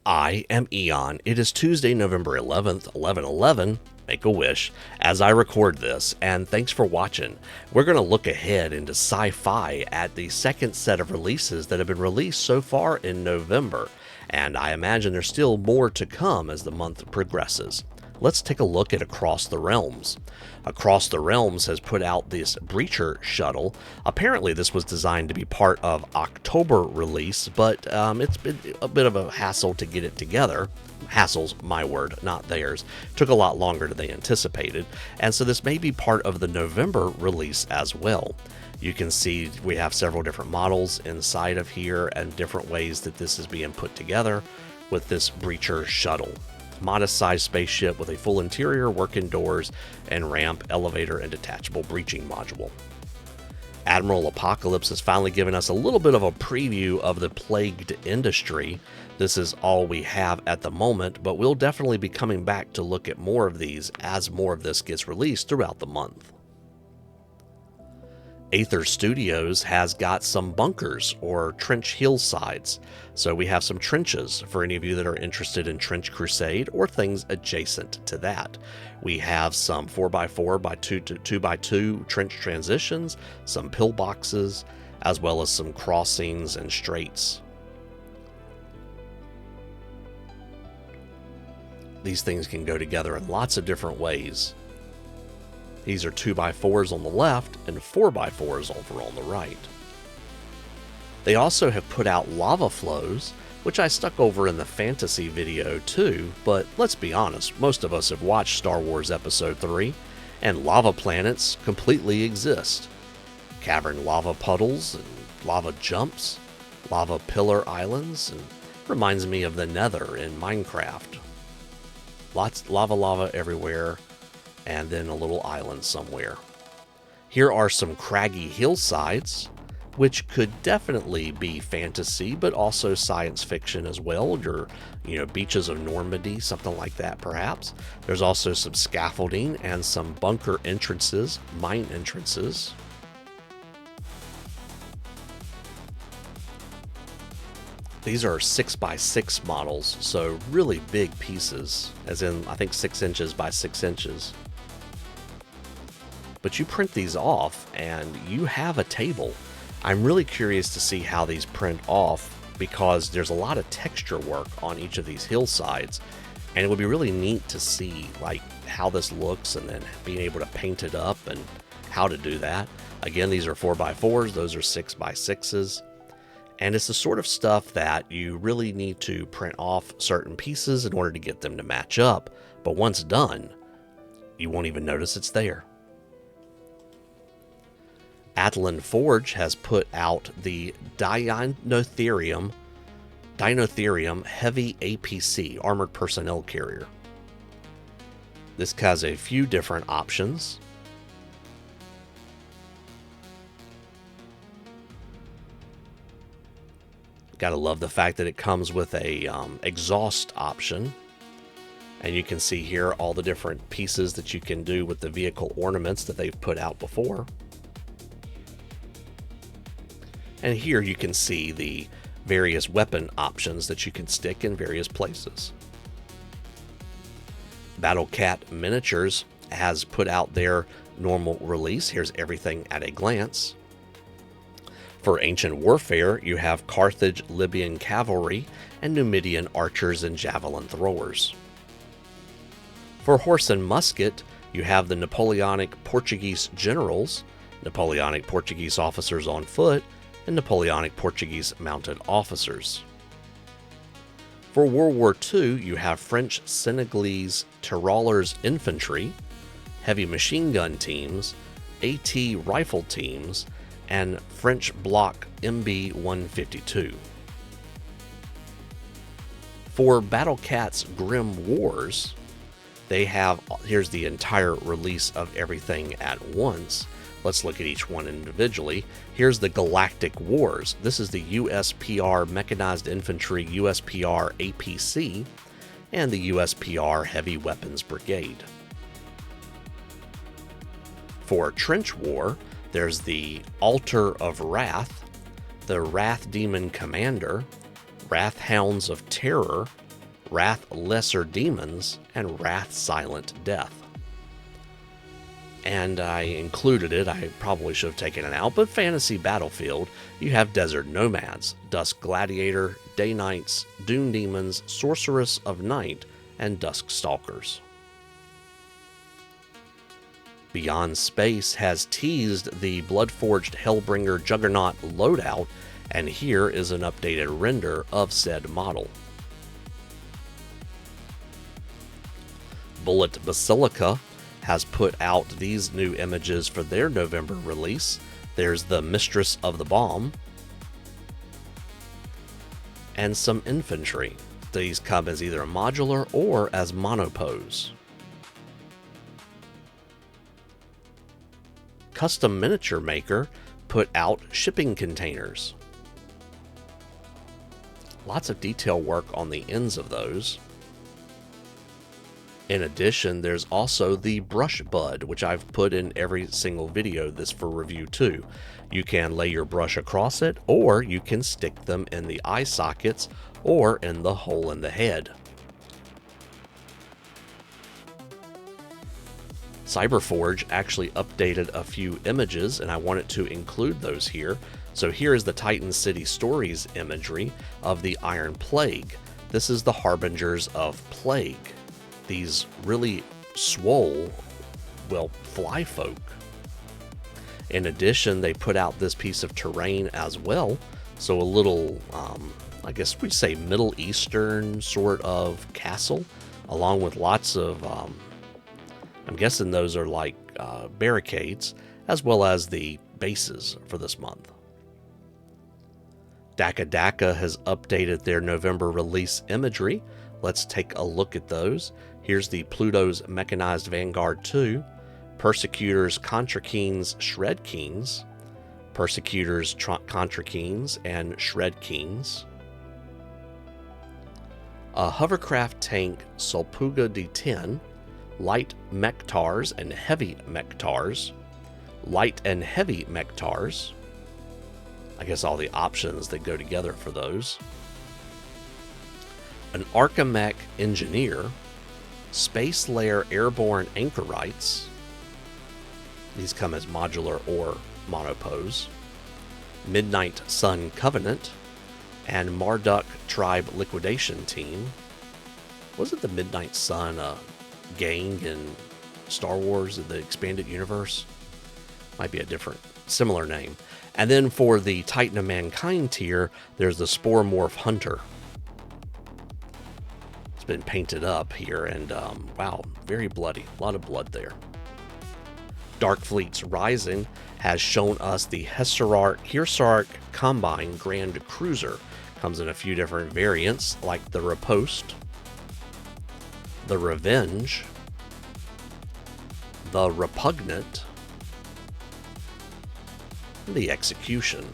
I am Eon. It is Tuesday, November 11th, 11/11. Make a wish as I record this, and thanks for watching. We're going to look ahead into Sci-Fi at the second set of releases that have been released so far in November, and I imagine there's still more to come as the month progresses. Let's take a look at Across the Realms. Across the Realms has put out this Breacher shuttle. Apparently this was designed to be part of October release, but it's been a bit of a hassle to get it together. Hassle's my word, not theirs. Took a lot longer than they anticipated, and so this may be part of the November release as well. You can see we have several different models inside of here and different ways that this is being put together with this Breacher shuttle. Modest-sized spaceship with a full interior, working doors, and ramp, elevator, and detachable breaching module. Admiral Apocalypse has finally given us a little bit of a preview of the plagued industry. This is all we have at the moment, but we'll definitely be coming back to look at more of these as more of this gets released throughout the month. Aether Studios has got some bunkers or trench hillsides, so we have some trenches for any of you that are interested in Trench Crusade or things adjacent to that. We have some 4x4 by 2x2 trench transitions, some pillboxes, as well as some crossings and straits. These things can go together in lots of different ways. These are 2x4s on the left and 4x4s over on the right. They also have put out lava flows, which I stuck over in the fantasy video too, but let's be honest, most of us have watched Star Wars Episode 3, and lava planets completely exist. Cavern lava puddles and lava jumps, lava pillar islands, and reminds me of the Nether in Minecraft. Lots lava everywhere, and then a little island somewhere. Here are some craggy hillsides, which could definitely be fantasy, but also science fiction as well. Your, beaches of Normandy, something like that perhaps. There's also some scaffolding and some bunker entrances, mine entrances. These are 6x6 models, so really big pieces, as in I think 6 inches by 6 inches. But you print these off and you have a table. I'm really curious to see how these print off because there's a lot of texture work on each of these hillsides, and it would be really neat to see like how this looks and then being able to paint it up and how to do that. Again, these are 4x4s, those are 6x6s, and it's the sort of stuff that you really need to print off certain pieces in order to get them to match up, but once done, you won't even notice it's there. Atlan Forge has put out the Dinotherium Heavy APC, Armored Personnel Carrier. This has a few different options. Gotta love the fact that it comes with a exhaust option. And you can see here all the different pieces that you can do with the vehicle ornaments that they've put out before. And here you can see the various weapon options that you can stick in various places. KMFP Miniatures has put out their normal release. Here's everything at a glance. For Ancient Warfare, you have Carthage Libyan Cavalry and Numidian Archers and Javelin Throwers. For Horse and Musket, you have the Napoleonic Portuguese Generals, Napoleonic Portuguese Officers on Foot, and Napoleonic Portuguese Mounted Officers. For World War II, you have French Senegalese Tirailleurs Infantry, Heavy Machine Gun Teams, AT Rifle Teams, and French Block MB-152. For Battlecat's Grim Wars, they have, here's the entire release of everything at once. Let's look at each one individually. Here's the Galactic Wars. This is the USPR Mechanized Infantry USPR APC and the USPR Heavy Weapons Brigade. For Trench War, there's the Altar of Wrath, the Wrath Demon Commander, Wrath Hounds of Terror, Wrath Lesser Demons, and Wrath Silent Death. And I included it, I probably should have taken it out, but Fantasy Battlefield, you have Desert Nomads, Dusk Gladiator, Day Knights, Dune Demons, Sorceress of Night, and Dusk Stalkers. Beyond Space has teased the Bloodforged Hellbringer Juggernaut loadout, and here is an updated render of said model. Bullet Basilica has put out these new images for their November release. There's the Mistress of the Bomb and some infantry. These come as either modular or as monopose. Custom Miniature Maker put out shipping containers. Lots of detail work on the ends of those. In addition, there's also the brush bud, which I've put in every single video this for review too. You can lay your brush across it, or you can stick them in the eye sockets or in the hole in the head. Cyberforge actually updated a few images, and I wanted to include those here. So here is the Titan City Stories imagery of the Iron Plague. This is the harbingers of plague. These really swole, well, fly folk. In addition, they put out this piece of terrain as well. So a little, I guess we'd say Middle Eastern sort of castle, along with lots of, I'm guessing those are like barricades, as well as the bases for this month. Dakka Dakka has updated their November release imagery. Let's take a look at those. Here's the Pluto's Mechanized Vanguard 2, Persecutors Contra Kings Shred Kings, Persecutors Contra Kings and Shred Kings, a Hovercraft Tank Sulpuga D10, Light Mech-Tars and Heavy Mech-Tars, Light and Heavy Mech-Tars, I guess all the options that go together for those, an Archimech Engineer, Space Lair Airborne Anchorites, these come as modular or monopose, Midnight Sun Covenant, and Marduk Tribe Liquidation Team. Wasn't the Midnight Sun a gang in Star Wars in the expanded universe? Might be a different, similar name. And then for the Titan of Mankind tier, there's the Sporomorph Hunter. Been painted up here, and wow, very bloody, a lot of blood there. Dark Fleet's Rising has shown us the Hirsark Combine Grand Cruiser. Comes in a few different variants, like the Riposte, the Revenge, the Repugnant, and the Execution.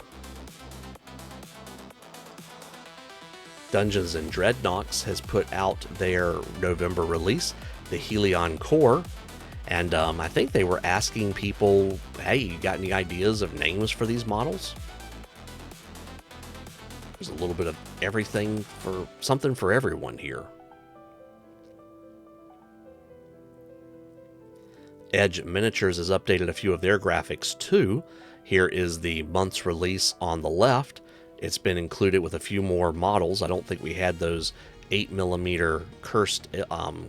Dungeons & Dreadnoughts has put out their November release, the Helion Core, and I think they were asking people, hey, you got any ideas of names for these models? There's a little bit of everything, for something for everyone here. Edge Miniatures has updated a few of their graphics too. Here is the month's release on the left. It's been included with a few more models. I don't think we had those 8mm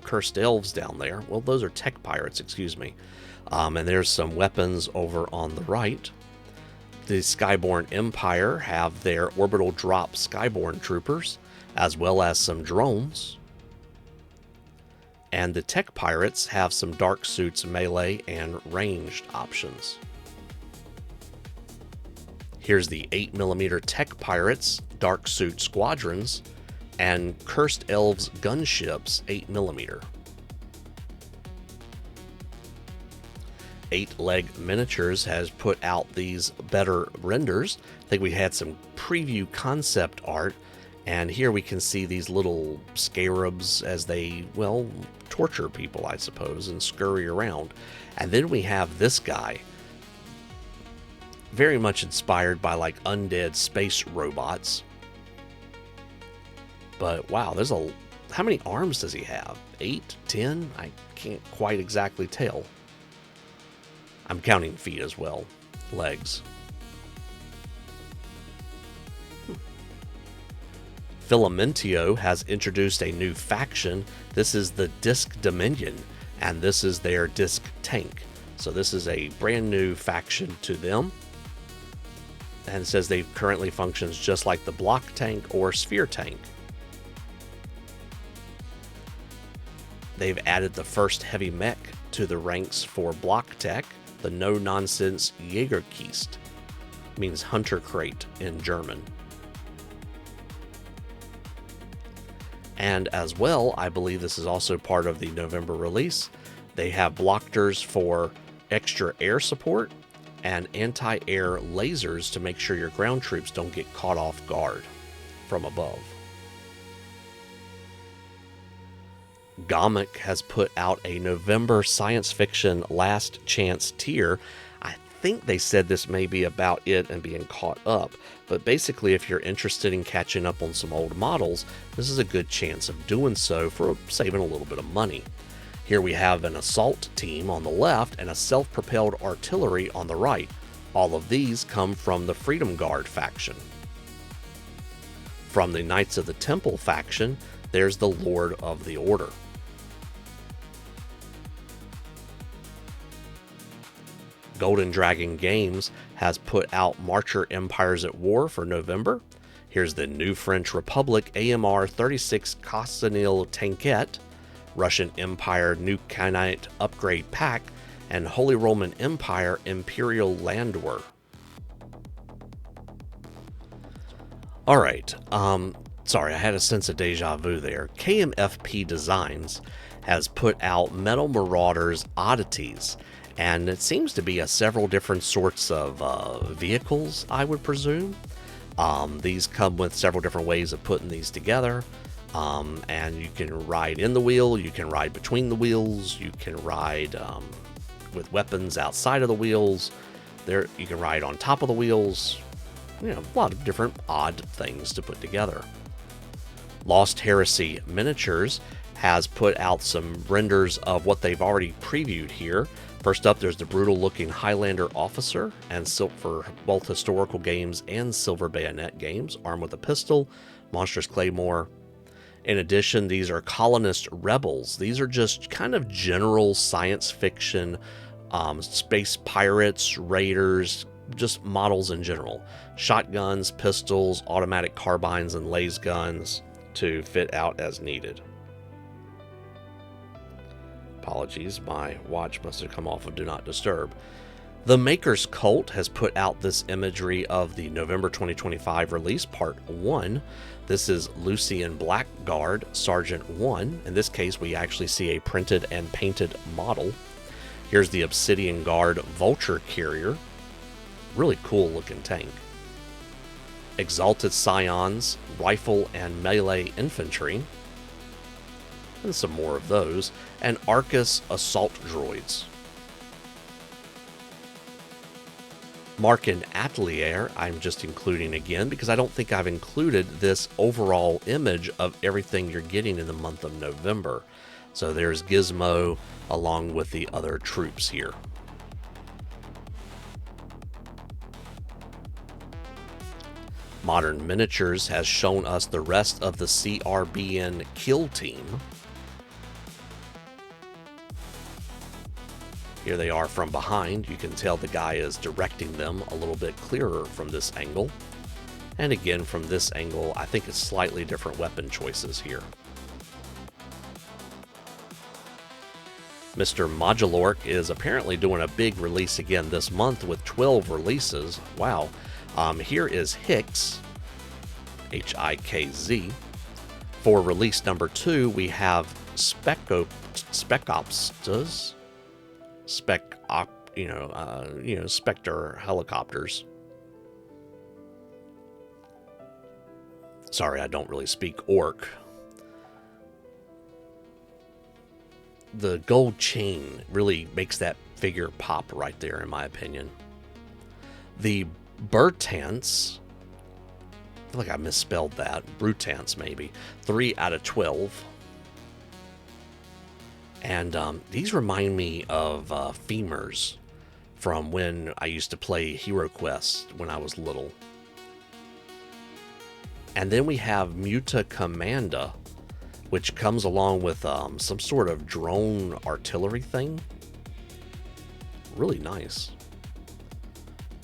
cursed elves down there. Well, those are tech pirates, excuse me. And there's some weapons over on the right. The Skyborn Empire have their orbital drop Skyborn troopers, as well as some drones. And the tech pirates have some dark suits, melee, and ranged options. Here's the 8mm Tech Pirates Dark Suit Squadrons and Cursed Elves Gunships 8mm. 8LEG Miniatures has put out these better renders. I think we had some preview concept art, and here we can see these little scarabs as they, well, torture people, I suppose, and scurry around. And then we have this guy, very much inspired by like undead space robots. But wow, there's How many arms does he have? 8, 10? I can't quite exactly tell. I'm counting feet as well. Legs. Filamentio has introduced a new faction. This is the Disc Dominion, and this is their Disc Tank. So this is a brand new faction to them. And it says they currently functions just like the Block Tank or Sphere Tank. They've added the first heavy mech to the ranks for Block Tech, the no-nonsense Jägerkiste. Means hunter crate in German. And as well, I believe this is also part of the November release, they have blockers for extra air support and anti-air lasers to make sure your ground troops don't get caught off guard from above. Ghamak has put out a November science fiction last chance tier. I think they said this may be about it and being caught up, but basically if you're interested in catching up on some old models, this is a good chance of doing so for saving a little bit of money. Here we have an assault team on the left and a self-propelled artillery on the right. All of these come from the Freedom Guard faction. From the Knights of the Temple faction, there's the Lord of the Order. Golden Dragon Games has put out Marcher Empires at War for November. Here's the New French Republic AMR 36 Castanil Tankette, Russian Empire New Khanate Upgrade Pack, and Holy Roman Empire Imperial Landwehr. Alright, sorry, I had a sense of deja vu there. KMFP Designs has put out Metal Marauders Oddities, and it seems to be several different sorts of vehicles, I would presume. These come with several different ways of putting these together, and you can ride in the wheel, you can ride between the wheels, you can ride with weapons outside of the wheels, you can ride on top of the wheels, you know, a lot of different odd things to put together. Lost Heresy Miniatures has put out some renders of what they've already previewed here. First up, there's the brutal-looking Highlander officer, and for both historical games and Silver Bayonet games, armed with a pistol, monstrous claymore. In addition, these are colonist rebels. These are just kind of general science fiction, space pirates, raiders, just models in general. Shotguns, pistols, automatic carbines, and laser guns to fit out as needed. Apologies, my watch must have come off of Do Not Disturb. The Maker's Cult has put out this imagery of the November 2025 release, Part 1. This is Lucian Blackguard, Sergeant 1. In this case, we actually see a printed and painted model. Here's the Obsidian Guard Vulture Carrier. Really cool looking tank. Exalted Scions, Rifle and Melee Infantry. And some more of those. And Arcus Assault Droids. Marchen Atelier, I'm just including again because I don't think I've included this overall image of everything you're getting in the month of November. So there's Gizmo along with the other troops here. Modern Miniatures has shown us the rest of the CRBN kill team. Here they are from behind. You can tell the guy is directing them a little bit clearer from this angle. And again, from this angle, I think it's slightly different weapon choices here. Mr. Modulork is apparently doing a big release again this month with 12 releases. Wow. Here is Hicks, H-I-K-Z. For release number 2, we have Specopstas. Spectre helicopters. Sorry, I don't really speak Orc. The gold chain really makes that figure pop right there, in my opinion. The Brutants, I feel like I misspelled that. Brutants, maybe. 3 out of 12. And these remind me of femurs from when I used to play Hero Quest when I was little. And then we have Muta Commanda, which comes along with some sort of drone artillery thing. Really nice.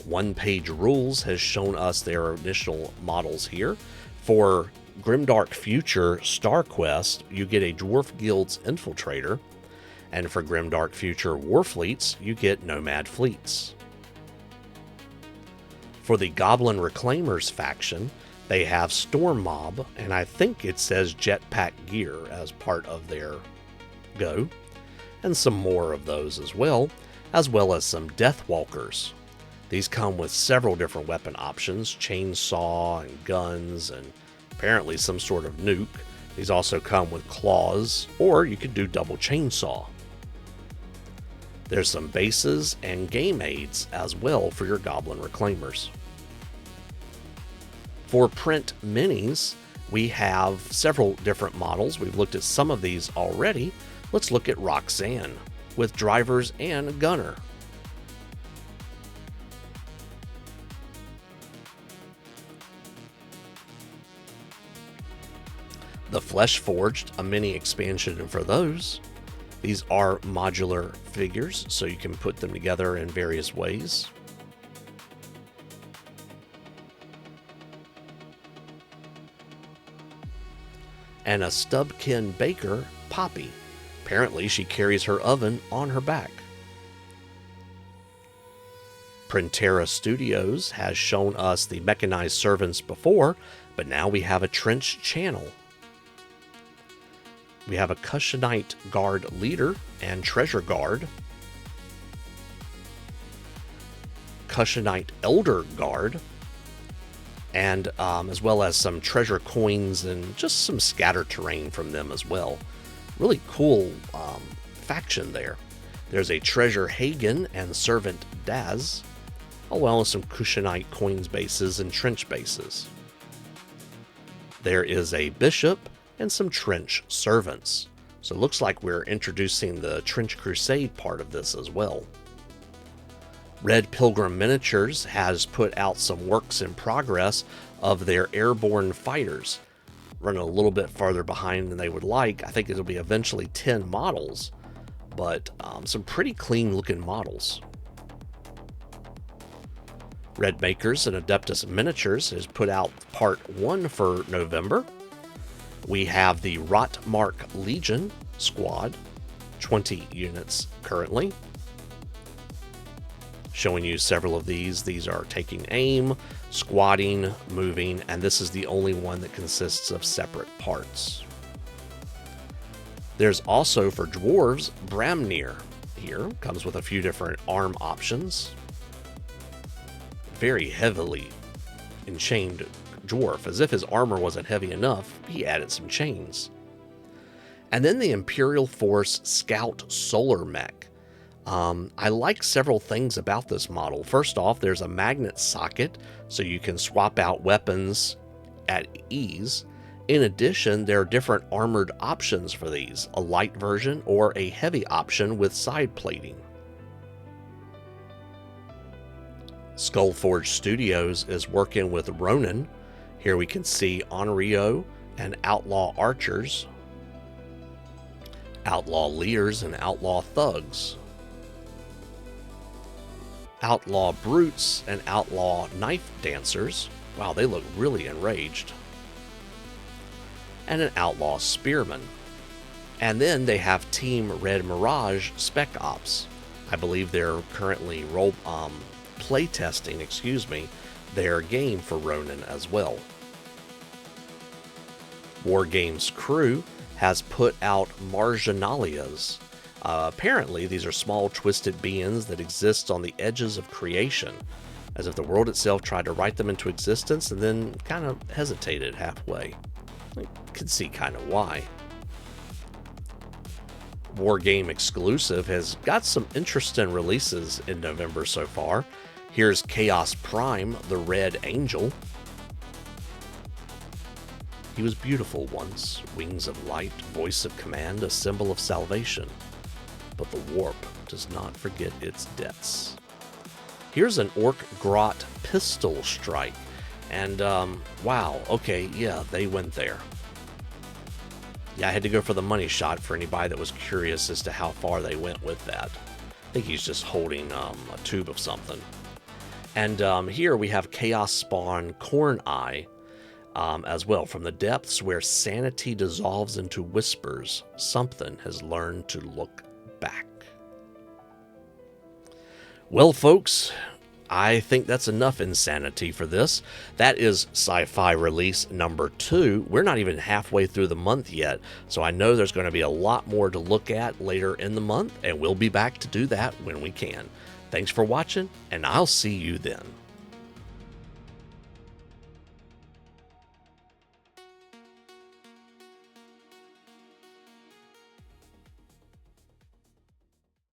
One Page Rules has shown us their initial models here. For Grimdark Future Star Quest, you get a Dwarf Guild's Infiltrator. And for Grimdark Future Warfleets, you get Nomad Fleets. For the Goblin Reclaimers faction, they have Storm Mob, and I think it says Jetpack Gear as part of their go, and some more of those as well as some Deathwalkers. These come with several different weapon options, chainsaw and guns, and apparently some sort of nuke. These also come with claws, or you could do double chainsaw. There's some bases and game aids as well for your Goblin Reclaimers. For print minis, we have several different models. We've looked at some of these already. Let's look at Roxanne with drivers and gunner. The Flesh Forged, a mini expansion for those. These are modular figures, so you can put them together in various ways. And a Stubkin Baker, Poppy. Apparently she carries her oven on her back. Printerra Studios has shown us the mechanized servants before, but now we have a trench channel. We have a Cushinite Guard Leader and Treasure Guard. Cushinite Elder Guard. And as well as some treasure coins and just some scatter terrain from them as well. Really cool faction there. There's a Treasure Hagen and Servant Daz, as well as some Cushinite coins bases and trench bases. There is a Bishop and some trench servants. So it looks like we're introducing the Trench Crusade part of this as well. Red Pilgrim Miniatures has put out some works in progress of their airborne fighters. Running a little bit farther behind than they would like. I think it'll be eventually 10 models, but some pretty clean looking models. RedMakers and Adeptus Miniatures has put out part 1 for November. We have the Rotmark Legion squad, 20 units currently. Showing you several of these. These are taking aim, squatting, moving, and this is the only one that consists of separate parts. There's also for dwarves, Bramnir here. Comes with a few different arm options. Very heavily enchained dwarf, as if his armor wasn't heavy enough, he added some chains. And then the Imperial Force Scout Solar Mech. I like several things about this model. First off, there's a magnet socket, so you can swap out weapons at ease. In addition, there are different armored options for these, a light version or a heavy option with side plating. Skullforge Studios is working with Ronin. Here we can see Onryo and Outlaw Archers, Outlaw Leaders and Outlaw Thugs, Outlaw Brutes and Outlaw Knife Dancers. Wow, they look really enraged. And an Outlaw Spearman. And then they have Team Red Mirage Spec Ops. I believe they're currently playtesting, their game for Ronin as well. Wargames Crew has put out Marginalias. Apparently, these are small twisted beings that exist on the edges of creation, as if the world itself tried to write them into existence and then kind of hesitated halfway. I could see kind of why. Wargame Exclusive has got some interesting releases in November so far. Here's Chaos Prime, the Red Angel. He was beautiful once, wings of light, voice of command, a symbol of salvation. but the warp does not forget its debts. Here's an Orc Grot Pistol Strike. And, wow, okay, yeah, they went there. Yeah, I had to go for the money shot for anybody that was curious as to how far they went with that. I think he's just holding a tube of something. And here we have Chaos Spawn Corn Eye as well. From the depths where sanity dissolves into whispers, something has learned to look back. Well, folks, I think that's enough insanity for this. That is Sci-Fi release number 2. We're not even halfway through the month yet, so I know there's going to be a lot more to look at later in the month, and we'll be back to do that when we can. Thanks for watching, and I'll see you then.